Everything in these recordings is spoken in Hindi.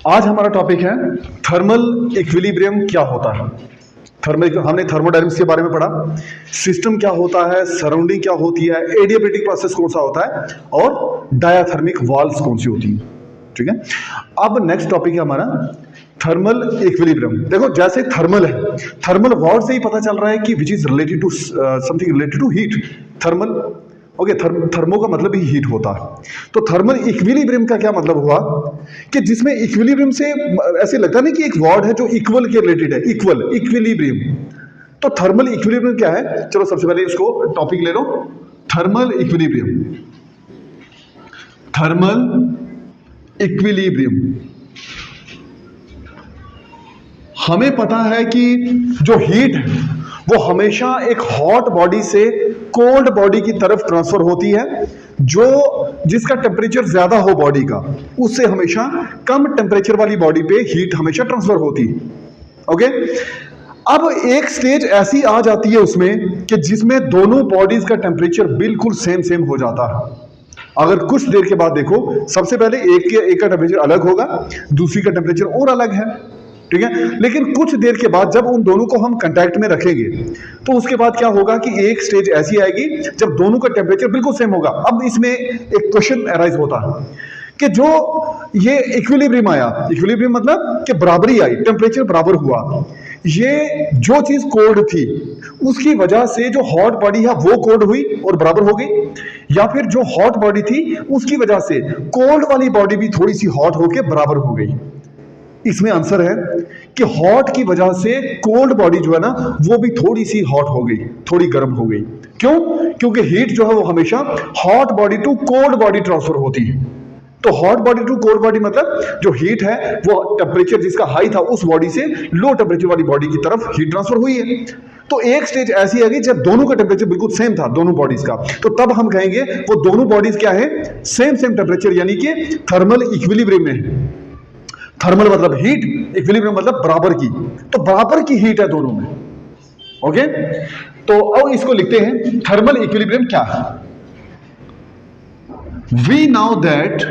आज हमारा टॉपिक है थर्मल इक्विलिब्रियम क्या होता है। हमने थर्मोडायनामिक्स के बारे में पढ़ा, सिस्टम क्या होता है, सराउंडिंग क्या होती है, एडियाबैटिक प्रोसेस कौन सा होता है और डायाथर्मिक वाल्व्स कौन सी होती है। ठीक है, अब नेक्स्ट टॉपिक है हमारा थर्मल इक्विलिब्रियम। देखो जैसे थर्मल है, थर्मल वर्ड से ही पता चल रहा है कि which is related to something related to heat. Thermal okay, thermo का मतलब ही हीट होता है। तो थर्मल इक्विलिब्रियम का क्या मतलब हुआ कि जिसमें इक्विलिब्रियम से ऐसे लगता नहीं कि एक वर्ड है जो इक्वल के रिलेटेड है, इक्वल इक्विलिब्रियम। तो थर्मल इक्विलिब्रियम क्या है, चलो सबसे पहले इसको टॉपिक ले लो। Thermal equilibrium, thermal equilibrium. हमें पता है कि जो हीट है वो हमेशा एक हॉट बॉडी से कोल्ड बॉडी की तरफ ट्रांसफर होती है। जिसका टेम्परेचर ज्यादा हो बॉडी का, उससे हमेशा कम टेम्परेचर वाली बॉडी पे हीट हमेशा ट्रांसफर होती है। ओके, अब एक स्टेज ऐसी आ जाती है उसमें कि जिसमें दोनों बॉडीज का टेम्परेचर बिल्कुल सेम हो जाता है। अगर कुछ देर के बाद देखो, सबसे पहले एक का टेम्परेचर अलग होगा, दूसरी का टेम्परेचर और अलग है। ठीक है, लेकिन कुछ देर के बाद जब उन दोनों को हम कांटेक्ट में रखेंगे तो उसके बाद क्या होगा कि एक स्टेज ऐसी आएगी जब दोनों का टेम्परेचर बिल्कुल सेम होगा। अब इसमें एक क्वेश्चन अराइज होता है कि जो ये इक्विलिब्रियम आया, इक्विलिब्रियम मतलब कि बराबरी आई, टेम्परेचर बराबर हुआ, ये जो चीज कोल्ड थी उसकी वजह से जो हॉट बॉडी है वो कोल्ड हुई और बराबर हो गई, या फिर जो हॉट बॉडी थी उसकी वजह से कोल्ड वाली बॉडी भी थोड़ी सी हॉट होकर बराबर हो गई। इसमें आंसर है कि हॉट की वजह से कोल्ड बॉडी जो है ना वो भी थोड़ी सी हॉट हो गई, थोड़ी गर्म हो गई। क्यों? क्योंकि हीट जो है वो हमेशा hot body to cold body transfer होती है। तो hot body to cold body मतलब जो हीट है वो टेम्परेचर जिसका हाई था उस बॉडी से लो टेम्परेचर वाली बॉडी की तरफ हीट ट्रांसफर हुई है। तो एक स्टेज ऐसी आ गई जब दोनों का टेम्परेचर बिल्कुल सेम था, दोनों बॉडीज का, तो तब हम कहेंगे वो दोनों बॉडीज क्या है, सेम टेम्परेचर, यानी कि थर्मल इक्विलिब्रियम में है। थर्मल मतलब हीट, इक्विलिब्रियम मतलब बराबर की, तो बराबर की हीट है दोनों में। ओके, तो अब इसको लिखते हैं थर्मल इक्विलिब्रियम क्या है। We know that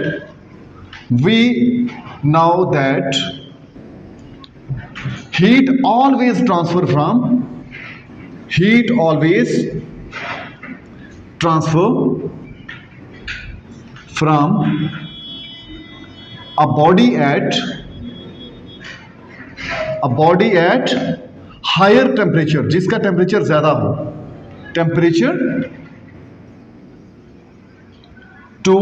heat always transfer from a body at higher temperature, जिसका टेम्परेचर ज्यादा हो, temperature to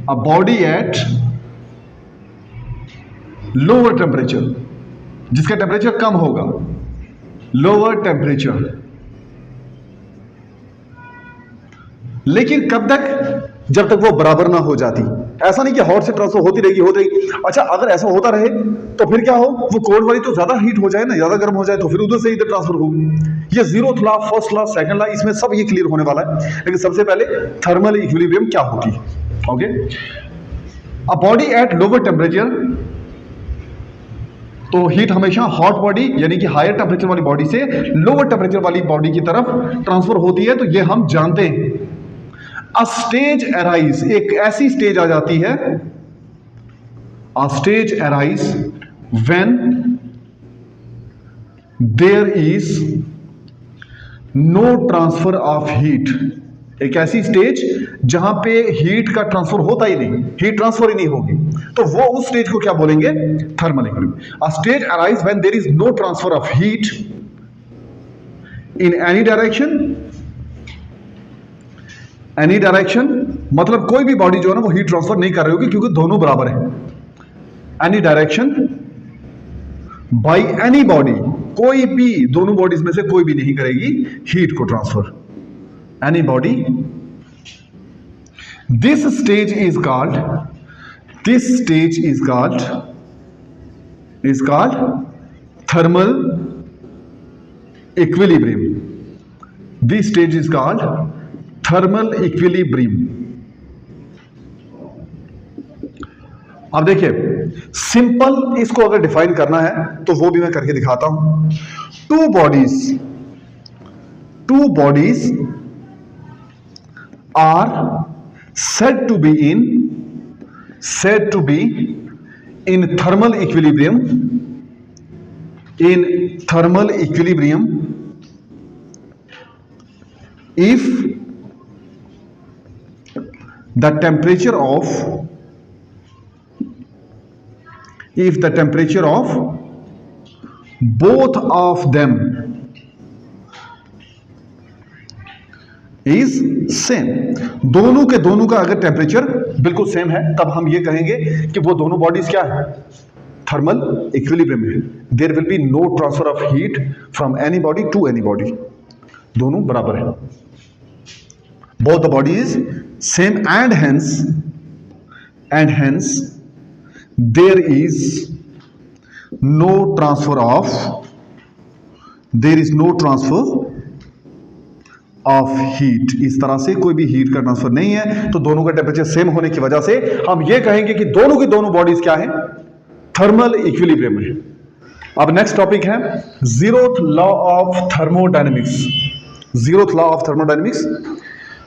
a body at lower temperature, जिसका टेम्परेचर कम होगा, लोअर टेम्परेचर। लेकिन कब तक? जब तक वो बराबर ना हो जाती। ऐसा नहीं कि हॉट से ट्रांसफर होती रहेगी। अच्छा, अगर ऐसा होता रहे तो फिर क्या हो, वो कोल्ड वाली तो ज्यादा हीट हो जाए ना, ज्यादा गर्म हो जाए, तो फिर उधर से इधर ट्रांसफर होगी। ये zeroth law, first law, second law, इसमें सब ये क्लियर होने वाला है। लेकिन सबसे पहले थर्मल इक्विलिब्रियम क्या होती है। Okay, a body at lower temperature, तो हीट हमेशा हॉट बॉडी यानी कि हायर टेम्परेचर वाली बॉडी से लोअर टेम्परेचर वाली बॉडी की तरफ ट्रांसफर होती है। तो ये हम जानते हैं। अ स्टेज अराइज, एक ऐसी स्टेज आ जाती है, a stage arise when there is no transfer of heat. एक ऐसी स्टेज जहां पे हीट का ट्रांसफर होता ही नहीं, हीट ट्रांसफर ही नहीं होगी, तो वो उस स्टेज को क्या बोलेंगे, thermal equilibrium. A stage arise when there is no transfer of heat in any direction, मतलब कोई भी बॉडी जो है ना वो हीट ट्रांसफर नहीं कर रही होगी क्योंकि दोनों बराबर है। Any direction by any body, कोई भी दोनों बॉडीज में से कोई भी नहीं करेगी हीट को transfer, any body. This stage is called thermal equilibrium. This stage is called thermal equilibrium. अब देखिए, सिंपल इसको अगर डिफाइन करना है तो वो भी मैं करके दिखाता हूं। Two bodies are said to be in thermal equilibrium, if the temperature of both of them is same, दोनों के दोनों का अगर टेम्परेचर बिल्कुल सेम है तब हम ये कहेंगे कि वो दोनों बॉडीज क्या है, थर्मल इक्विलिब्रियम है। There will be no transfer of heat from any body to any body, दोनों बराबर है। Both the bodies same and hence there is no transfer of heat, इस तरह से कोई भी हीट का ट्रांसफर नहीं है, तो दोनों का टेम्परेचर सेम होने की वजह से हम ये कहेंगे कि दोनों की दोनों बॉडीज क्या है, थर्मल इक्विलिब्रियम में है। अब नेक्स्ट टॉपिक है zeroth law of thermodynamics. Zeroth law of thermodynamics,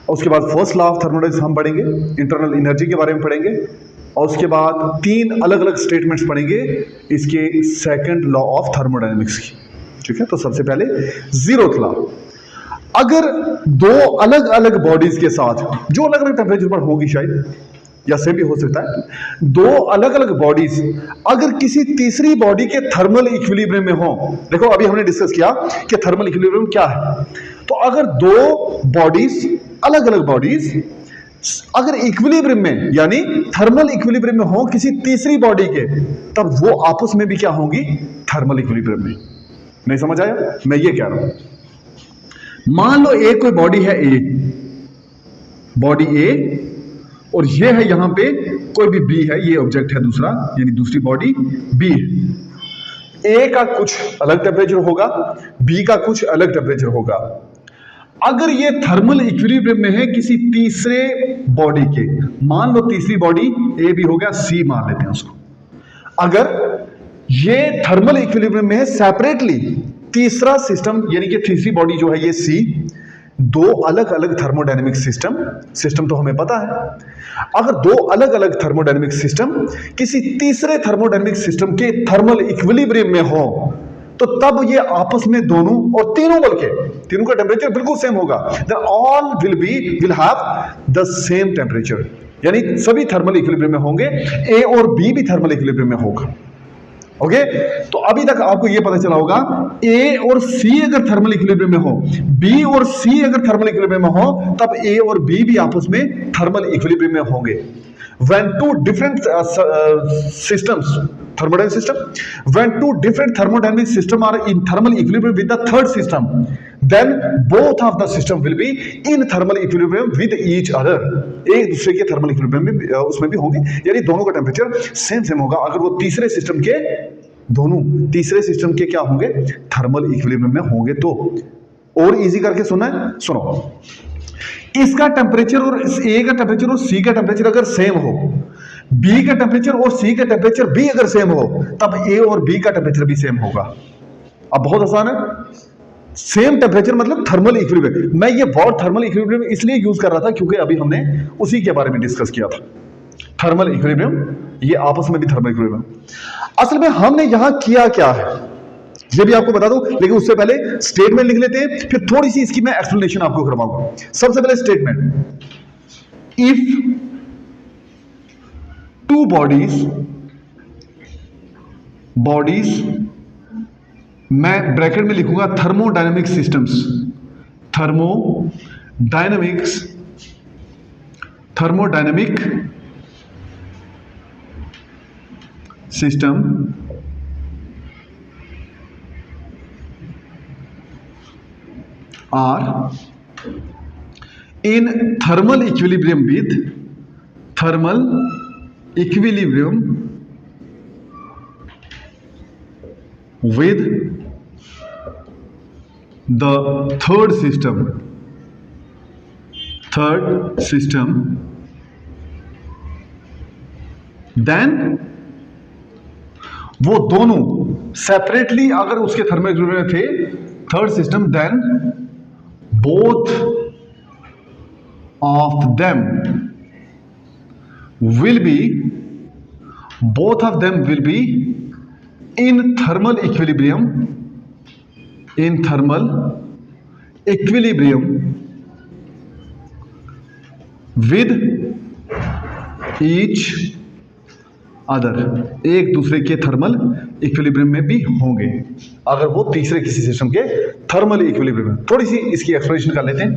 उसके बाद फर्स्ट लॉ ऑफ थर्मोडायनेमिक्स हम पढ़ेंगे, इंटरनल एनर्जी के बारे में पढ़ेंगे, और उसके बाद 3 अलग अलग स्टेटमेंट्स पढ़ेंगे इसके सेकंड लॉ ऑफ थर्मोडायनेमिक्स की। ठीक है, तो सबसे पहले जीरोथ लॉ। अगर दो अलग अलग बॉडीज के साथ जो अलग अलग टेम्परेचर पर होगी, शायद या सेम भी हो सकता है, दो अलग अलग बॉडीज अगर किसी तीसरी बॉडी के थर्मल इक्विलिब्रियम में हो, देखो अभी हमने डिस्कस किया कि थर्मल इक्विलिब्रियम क्या है, तो अगर दो बॉडीज अलग अलग बॉडीज अगर इक्विलिब्रियम में यानी थर्मल इक्विलिब्रियम में हो किसी तीसरी बॉडी के, तब वो आपस में भी क्या होंगी, थर्मल इक्विलिब्रियम में। नहीं समझ आया, मैं ये कह रहा हूं, मान लो एक कोई बॉडी है ए, बॉडी ए, और ये है यहां पे कोई भी बी है, ये ऑब्जेक्ट है दूसरा, यानी दूसरी बॉडी बी है। ए का कुछ अलग टेम्परेचर होगा, बी का कुछ अलग टेम्परेचर होगा। अगर ये थर्मल इक्विलिब्रियम में है किसी तीसरे बॉडी के, मान लो तीसरी बॉडी ए भी हो गया, सी मान लेते हैं उसको, अगर ये थर्मल इक्विलिब्रियम में है सेपरेटली, तीसरा सिस्टम यानी कि तीसरी बॉडी जो है ये सी, दो अलग अलग थर्मोडायनेमिक सिस्टम तो हमें पता है, अगर दो अलग अलग थर्मोडायनेमिक सिस्टम किसी तीसरे थर्मोडायनेमिक सिस्टम के थर्मल इक्विलिब्रियम में हो, तो तब ये आपस में दोनों और तीनों का टेम्परेचर बिल्कुल सेम होगा। Then all will have the same temperature, यानी सभी थर्मल इक्विलिब्रियम में होंगे, ए और बी भी थर्मल इक्विलिब्रियम में होगा। ओके, तो अभी तक आपको यह पता चला होगा, ए और सी अगर थर्मल इक्विलिब्रियम में हो, बी और सी अगर थर्मल इक्विलिब्रियम में हो, तब ए और बी भी आपस में थर्मल इक्विलिब्रियम में होंगे। When two different systems, thermodynamic system, when two different thermodynamic system are in thermal equilibrium with the third system, then both of the system will be in thermal equilibrium with each other. एक दूसरे के थर्मल इक्विलिब्रियम में उसमें भी होंगे, यानी दोनों का टेम्परेचर सेम होगा। अगर वो तीसरे सिस्टम के क्या होंगे, थर्मल इक्विलिब्रियम में होंगे। तो और इजी करके सुनो, इसका टेम्परेचर और ए का टेम्परेचर और सी का टेम्परेचर अगर सेम हो, बी का टेम्परेचर और सी का टेम्परेचर भी अगर सेम हो, तब ए और बी का टेम्परेचर भी सेम होगा। अब बहुत आसान है, सेम टेम्परेचर मतलब थर्मल इक्विलिब्रियम। मैं ये वर्ड थर्मल इक्विलिब्रियम इसलिए यूज कर रहा था क्योंकि अभी हमने उसी के बारे में डिस्कस किया था, थर्मल इक्विलिब्रियम, ये आपस में भी थर्मल इक्विलिब्रियम। असल में हमने यहां किया क्या है ये भी आपको बता दूं, लेकिन उससे पहले स्टेटमेंट लिख लेते हैं, फिर थोड़ी सी इसकी मैं एक्सप्लेनेशन आपको करवाऊंगा। सबसे पहले स्टेटमेंट, इफ टू बॉडीज मैं ब्रैकेट में लिखूंगा thermodynamic system are in thermal equilibrium with the third system, then वो दोनों सेपरेटली अगर उसके थर्मल इक्विलिब्रियम में थे, third system, then both of them will be both of them will be in thermal equilibrium with each other, एक दूसरे के थर्मल इक्विलिब्रियम में भी होंगे अगर वो तीसरे किसी सिस्टम के थर्मल इक्विलिब्रियम में। थोड़ी सी इसकी एक्सप्लेनेशन कर लेते हैं,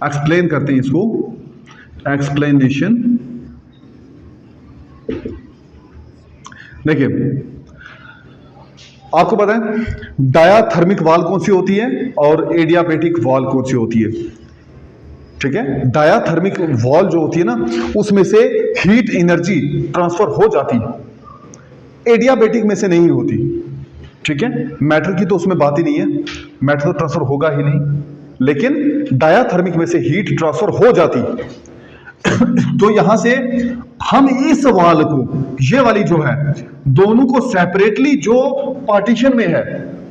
एक्सप्लेन करते हैं इसको, एक्सप्लेनेशन। देखिए आपको पता है डायाथर्मिक वाल कौन सी होती है और एडियाबेटिक वाल कौन सी होती है, ठीक है। डायाथर्मिक वाल जो होती है ना उसमें से हीट एनर्जी ट्रांसफर हो जाती है, एडियाबेटिक में से नहीं होती, ठीक है। मैटर की तो उसमें बात ही नहीं है, मैटर तो ट्रांसफर होगा ही नहीं, लेकिन डायाथर्मिक में से हीट ट्रांसफर हो जाती है। तो यहां से हम इस वाल को, ये वाली जो है, दोनों को सेपरेटली जो पार्टीशन में है,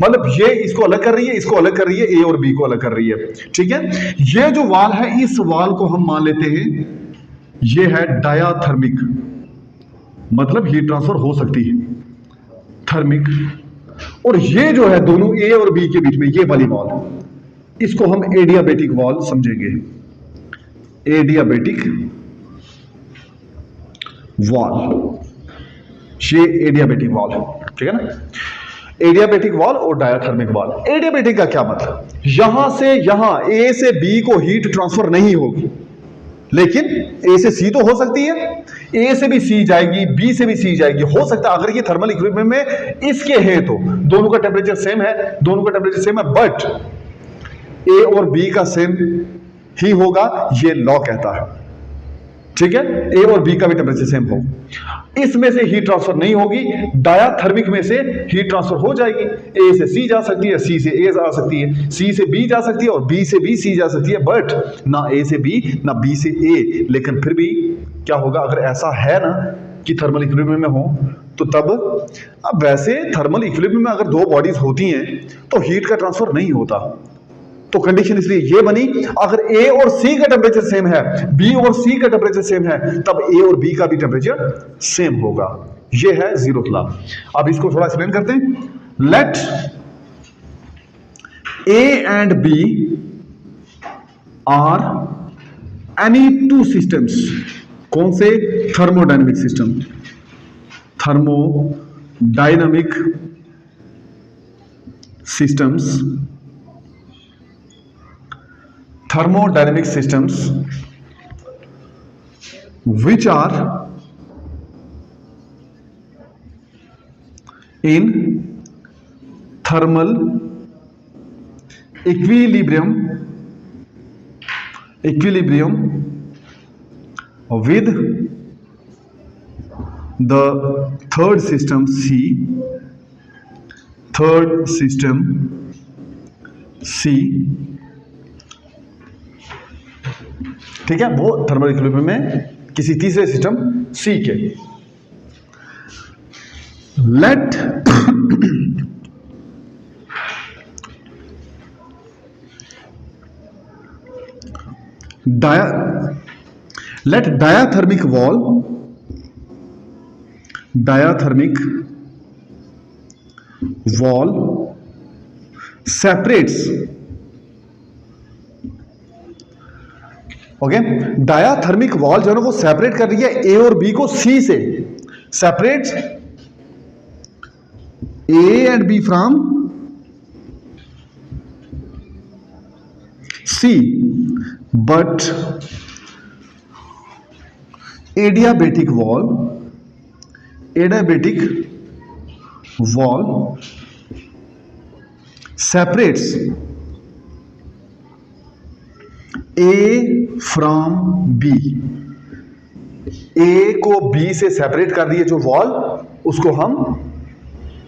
मतलब ये इसको अलग कर रही है, इसको अलग कर रही है, ए और बी को अलग कर रही है, ठीक है। ये जो वाल है, इस वाल को हम मान लेते हैं ये है डायाथर्मिक, मतलब हीट ट्रांसफर हो सकती है, थर्मिक। और ये जो है दोनों ए और बी के बीच में ये वाली वाल, इसको हम एडियाबेटिक वाल समझेंगे, एडियाबेटिक वाल, ये एडियाबेटिक वाल है, ठीक है ना। एडियाबेटिक वाल और डायाथर्मिक वाल। एडियाबेटिक का क्या मतलब, यहां से यहां ए से बी को हीट ट्रांसफर नहीं होगी, लेकिन ए से सी तो हो सकती है, ए से भी सी जाएगी, बी से भी सी जाएगी, हो सकता है अगर ये थर्मल इक्विलिब्रियम में इसके है तो दोनों का टेम्परेचर सेम है, दोनों का टेम्परेचर सेम है, बट ए और बी का सेम ही होगा, ये लॉ कहता है, ठीक है। ए और बी का भी टेम्परेचर सेम हो, इसमें से हीट ट्रांसफर नहीं होगी। डायाथर्मिक में से हीट ट्रांसफर हो जाएगी, ए से सी जा सकती है, सी से ए जा सकती है, सी से बी जा सकती है और बी से बी सी जा सकती है, बट ना ए से बी ना बी से ए। लेकिन फिर भी क्या होगा, अगर ऐसा है ना कि थर्मल इक्विलिब्रियम में हो तो तब, अब वैसे थर्मल इक्विलिब्रियम में अगर दो बॉडीज होती हैं तो हीट का ट्रांसफर नहीं होता, तो कंडीशन इसलिए ये बनी, अगर ए और सी का टेम्परेचर सेम है, बी और सी का टेम्परेचर सेम है, तब ए और बी का भी टेम्परेचर सेम होगा। ये है जीरोथ लॉ। अब इसको थोड़ा एक्सप्लेन करते हैं। Let A and B are any two systems, कौन से, thermodynamic system, thermodynamic systems, thermodynamic systems which are in thermal equilibrium with the third system C, ठीक है, वो थर्मल इक्विलिब्रियम में किसी तीसरे सिस्टम सी के। Let diathermic wall separates, okay. Diathermic wall जो है ना वो सेपरेट कर रही है ए और बी को सी से, separates A and B from C, but adiabatic wall separates A from B, A को बी से सेपरेट कर दिए जो वॉल, उसको हम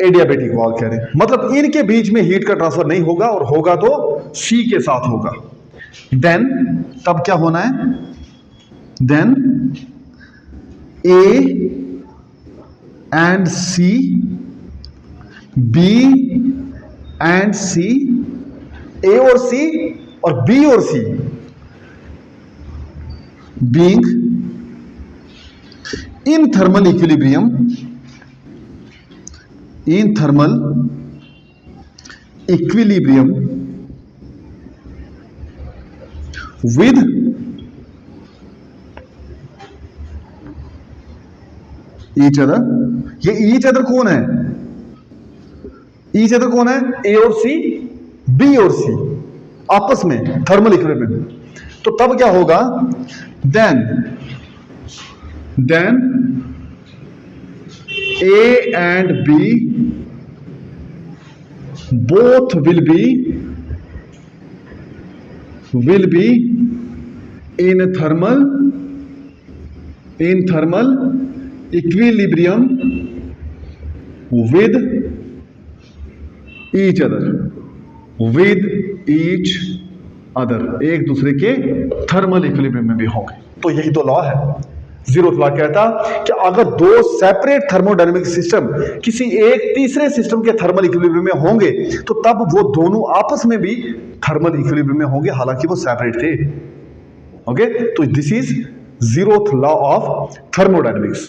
एडियाबेटिक वॉल कह रहे हैं। मतलब इनके बीच में हीट का ट्रांसफर नहीं होगा, और होगा तो सी के साथ होगा। देन तब क्या होना है, then A and C, B and C, A और सी और बी और C being in thermal equilibrium, in thermal equilibrium with each other. ये ईच अदर कौन है? ईच अदर कौन है? ए और सी, बी और सी आपस में थर्मल इक्विलिब्रियम। तो तब क्या होगा? Then A and B both will be in thermal equilibrium with each other, एक दूसरे के थर्मल इक्विलिब्रियम में भी होंगे। तो यही तो लॉ है। जीरोथ लॉ कहता कि अगर दो सेपरेट थर्मोडायनेमिक सिस्टम किसी एक तीसरे सिस्टम के थर्मल इक्विलिब्रियम में होंगे तो तब वो दोनों आपस में भी थर्मल इक्विलिब्रियम में होंगे, हालांकि वो सेपरेट थे। ओके, तो this is zeroth law of thermodynamics.